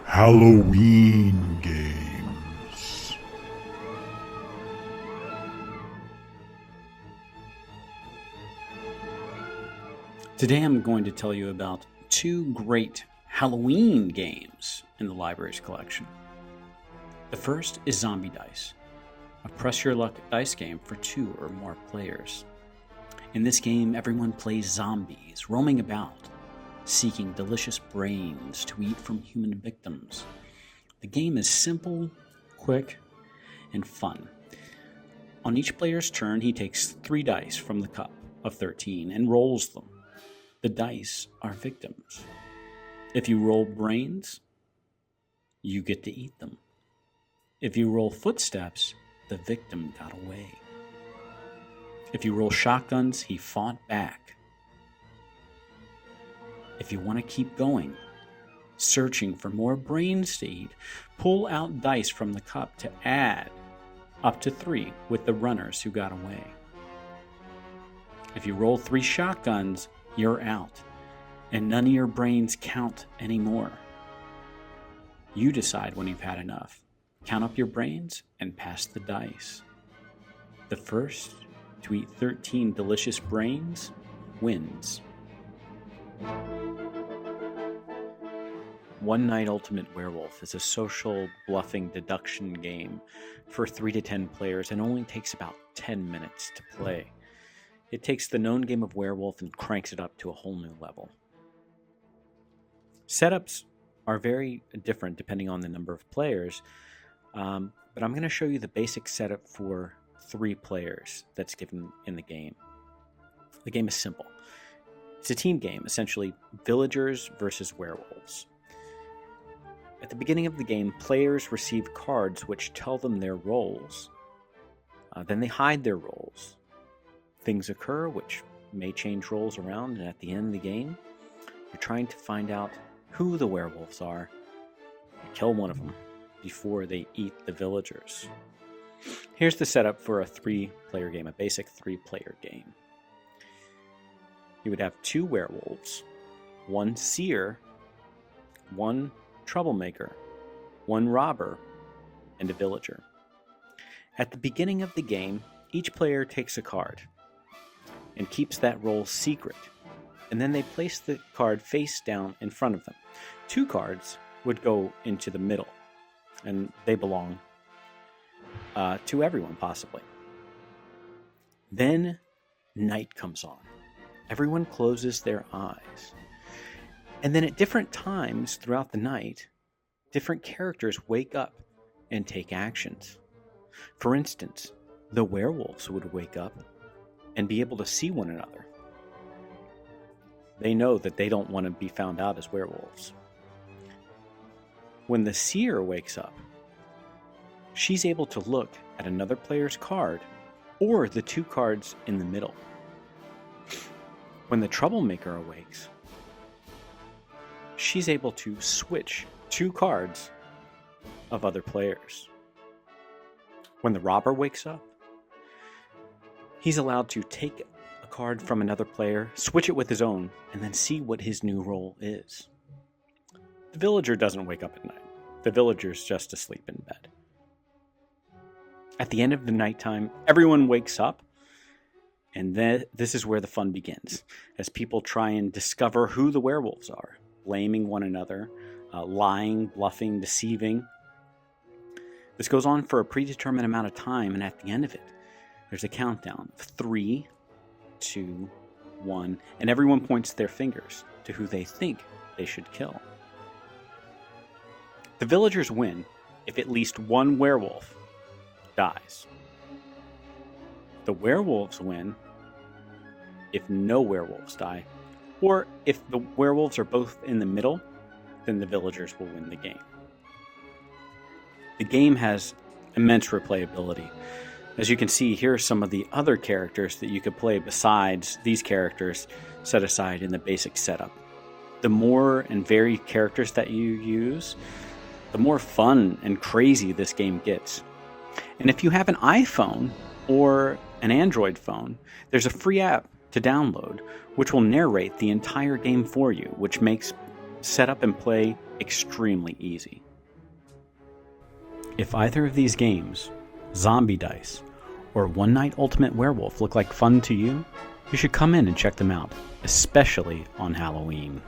Halloween games. Today I'm going to tell you about two great Halloween games in the library's collection. The first is Zombie Dice, a press your luck dice game for 2 or more players. In this game, everyone plays zombies, roaming about, seeking delicious brains to eat from human victims. The game is simple, quick, and fun. On each player's turn, he takes 3 dice from the cup of 13 and rolls them. The dice are victims. If you roll brains, you get to eat them. If you roll footsteps, the victim got away. If you roll shotguns, he fought back. If you want to keep going, searching for more brains to eat, pull out dice from the cup to add up to 3 with the runners who got away. If you roll 3 shotguns, you're out, and none of your brains count anymore. You decide when you've had enough. Count up your brains and pass the dice. The first to eat 13 delicious brains wins. One Night Ultimate Werewolf is a social bluffing deduction game for 3 to 10 players and only takes about 10 minutes to play. It takes the known game of Werewolf and cranks it up to a whole new level. Setups are very different depending on the number of players, but I'm going to show you the basic setup for 3 players that's given in the game. The game is simple. It's a team game, essentially villagers versus werewolves. At the beginning of the game, players receive cards which tell them their roles. Then they hide their roles. Things occur which may change roles around, and at the end of the game, you're trying to find out who the werewolves are and kill one of them before they eat the villagers. Here's the setup for a 3-player game, a basic 3-player game. You would have 2 werewolves, 1 seer, 1 troublemaker, 1 robber, and a villager. At the beginning of the game, each player takes a card and keeps that role secret, and then they place the card face down in front of them. 2 cards would go into the middle, and they belong to everyone, possibly. Then night comes on. Everyone closes their eyes. And then at different times throughout the night, different characters wake up and take actions. For instance, the werewolves would wake up and be able to see one another. They know that they don't want to be found out as werewolves. When the seer wakes up, she's able to look at another player's card or the 2 cards in the middle. When the troublemaker awakes, she's able to switch 2 cards of other players. When the robber wakes up, he's allowed to take a card from another player, switch it with his own, and then see what his new role is. The villager doesn't wake up at night. The villager's just asleep in bed. At the end of the nighttime, everyone wakes up, and then this is where the fun begins, as people try and discover who the werewolves are, blaming one another, lying, bluffing, deceiving. This goes on for a predetermined amount of time, and at the end of it, there's a countdown of 3, 2, 1, and everyone points their fingers to who they think they should kill. The villagers win if at least 1 werewolf dies. The werewolves win if no werewolves die, or if the werewolves are both in the middle, then the villagers will win the game. The game has immense replayability. As you can see, here are some of the other characters that you could play besides these characters set aside in the basic setup. The more and varied characters that you use, the more fun and crazy this game gets. And if you have an iPhone or an Android phone, there's a free app to download which will narrate the entire game for you, which makes setup and play extremely easy. If either of these games, Zombie Dice or One Night Ultimate Werewolf, look like fun to you, you should come in and check them out, especially on Halloween.